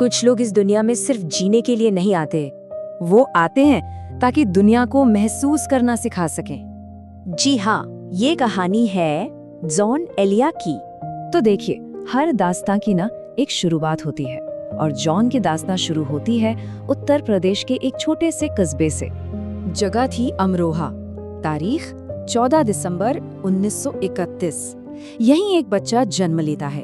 कुछ लोग इस दुनिया में सिर्फ जीने के लिए नहीं आते, वो आते हैं ताकि दुनिया को महसूस करना सिखा सकें। जी हाँ, ये कहानी है जॉन एलिया की। तो देखिए, हर दास्तां की ना एक शुरुआत होती है और जॉन की दास्तां शुरू होती है उत्तर प्रदेश के एक छोटे से कस्बे से। जगह थी अमरोहा। तारीख 14 दिसंबर 1931। यहीं एक बच्चा जन्म लेता है।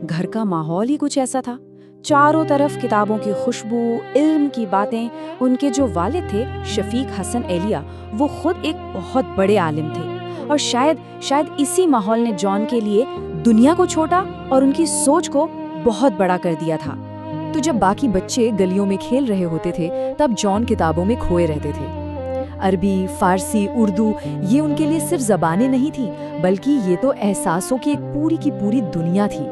घर का माहौल ही कुछ ऐसा था, चारों तरफ किताबों की खुशबू, इल्म की बातें। उनके जो वालिद थे शफीक हसन एलिया, वो खुद एक बहुत बड़े आलिम थे और शायद इसी माहौल ने जॉन के लिए दुनिया को छोटा और उनकी सोच को बहुत बड़ा कर दिया था। तो जब बाकी बच्चे गलियों में खेल रहे होते थे, तब जॉन किताबों में खोए रहते थे। अरबी, फारसी, उर्दू ये उनके लिए सिर्फ ज़बानें नहीं थी, बल्कि ये तो एहसासों की एक पूरी की पूरी दुनिया थी।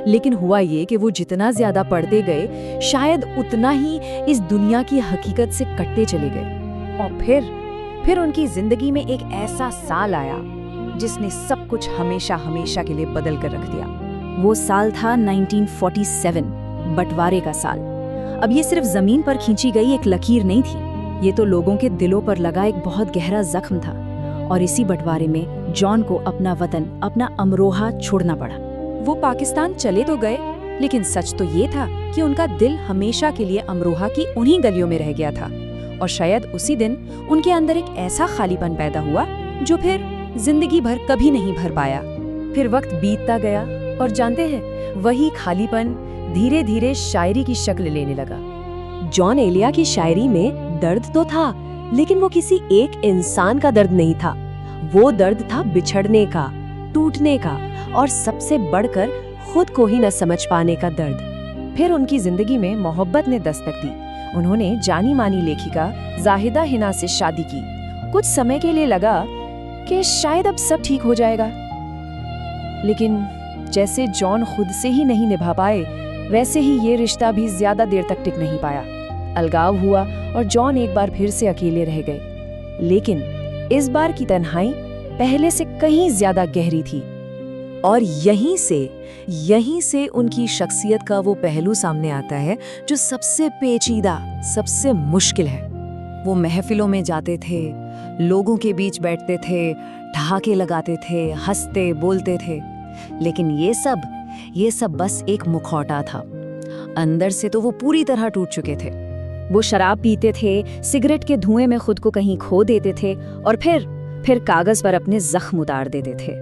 लेकिन हुआ ये कि वो जितना ज्यादा पढ़ते गए, शायद उतना ही इस दुनिया की हकीकत से कटते चले गए। और फिर उनकी जिंदगी में एक ऐसा साल आया जिसने सब कुछ हमेशा हमेशा के लिए बदल कर रख दिया। वो साल था 1947, बंटवारे का साल। अब ये सिर्फ जमीन पर खींची गई एक लकीर नहीं थी, ये तो लोगों के दिलों पर लगा एक बहुत गहरा जख्म था। और इसी बंटवारे में जॉन को अपना वतन, अपना अमरोहा छोड़ना पड़ा। वो पाकिस्तान चले तो गए, लेकिन सच तो ये था कि उनका दिल हमेशा के लिए अमरोहा की उन्हीं गलियों में रह गया था। और शायद उसी दिन उनके अंदर एक ऐसा खालीपन पैदा हुआ जो फिर जिंदगी भर कभी नहीं भर पाया। फिर वक्त बीतता गया और जानते हैं, वही खालीपन धीरे धीरे शायरी की शक्ल लेने लगा। जॉन एलिया की शायरी में दर्द तो था, लेकिन वो किसी एक इंसान का दर्द नहीं था। वो दर्द था बिछड़ने का, टूटने का और सबसे बढ़कर खुद को ही न समझ पाने का दर्द। फिर उनकी जिंदगी में मोहब्बत ने दस्तक दी। उन्होंने जानी मानी लेखिका जाहिदा हिना से शादी की। कुछ समय के लिए लगा कि शायद अब सब ठीक हो जाएगा, लेकिन जैसे जॉन खुद से ही नहीं निभा पाए, वैसे ही ये रिश्ता भी ज्यादा देर तक टिक नहीं पाया। अलगाव हुआ और जॉन एक बार फिर से अकेले रह गए। लेकिन इस बार की तन्हाई पहले से कहीं ज्यादा गहरी थी। और यहीं से उनकी शख्सियत का वो पहलू सामने आता है जो सबसे पेचीदा, सबसे मुश्किल है। वो महफिलों में जाते थे, लोगों के बीच बैठते थे, ठहाके लगाते थे, हंसते बोलते थे, लेकिन ये सब बस एक मुखौटा था। अंदर से तो वो पूरी तरह टूट चुके थे। वो शराब पीते थे, सिगरेट के धुएं में खुद को कहीं खो देते थे और फिर कागज पर अपने जख्म उतार देते थे।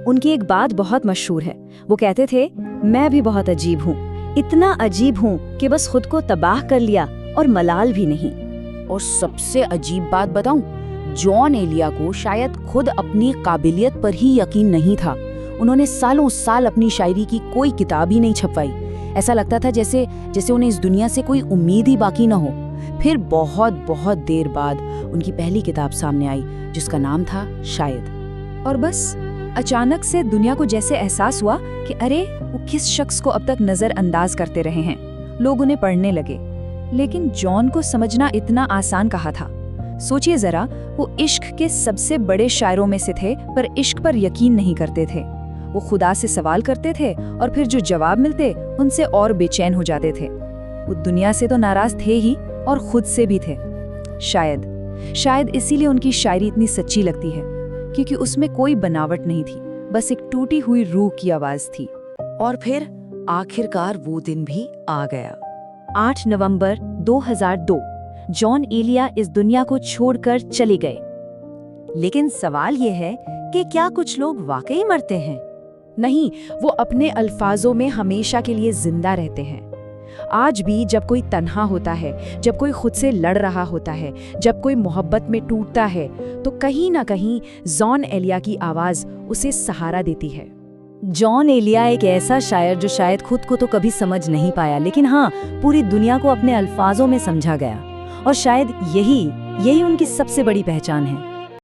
उनकी एक बात बहुत मशहूर है। वो कहते थे, मैं भी बहुत अजीब हूँ, इतना अजीब हूँ कि बस खुद को तबाह कर लिया और मलाल भी नहीं। और सबसे अजीब बात बताऊं, जॉन एलिया को शायद खुद अपनी काबिलियत पर ही यकीन नहीं था। उन्होंने सालों साल अपनी शायरी की कोई किताब ही नहीं छपवाई। ऐसा लगता था जैसे उन्हें इस दुनिया से कोई उम्मीद ही बाकी न हो। फिर बहुत देर बाद उनकी पहली किताब सामने आई, जिसका नाम था शायद। और बस अचानक से दुनिया को जैसे एहसास हुआ कि अरे, वो किस शख्स को अब तक नजरअंदाज करते रहे हैं। लोग उन्हें पढ़ने लगे, लेकिन जॉन को समझना इतना आसान कहा था। सोचिए जरा, वो इश्क के सबसे बड़े शायरों में से थे, पर इश्क पर यकीन नहीं करते थे। वो खुदा से सवाल करते थे और फिर जो जवाब मिलते उनसे और बेचैन हो जाते थे। वो दुनिया से तो नाराज थे ही और खुद से भी थे। शायद इसीलिए उनकी शायरी इतनी सच्ची लगती है, क्योंकि उसमें कोई बनावट नहीं थी, बस एक टूटी हुई रूह की आवाज थी। और फिर आखिरकार वो दिन भी आ गया। 8 नवंबर 2002 जॉन एलिया इस दुनिया को छोड़कर चले गए। लेकिन सवाल ये है कि क्या कुछ लोग वाकई मरते हैं? नहीं, वो अपने अल्फाजों में हमेशा के लिए जिंदा रहते हैं। आज भी जब कोई तन्हा होता है, जब कोई खुद से लड़ रहा होता है, जब कोई मोहब्बत में टूटता है, तो कहीं ना कहीं जॉन एलिया की आवाज उसे सहारा देती है। जॉन एलिया एक ऐसा शायर जो शायद खुद को तो कभी समझ नहीं पाया, लेकिन हाँ, पूरी दुनिया को अपने अल्फाजों में समझा गया। और शायद यही उनकी सबसे बड़ी पहचान है।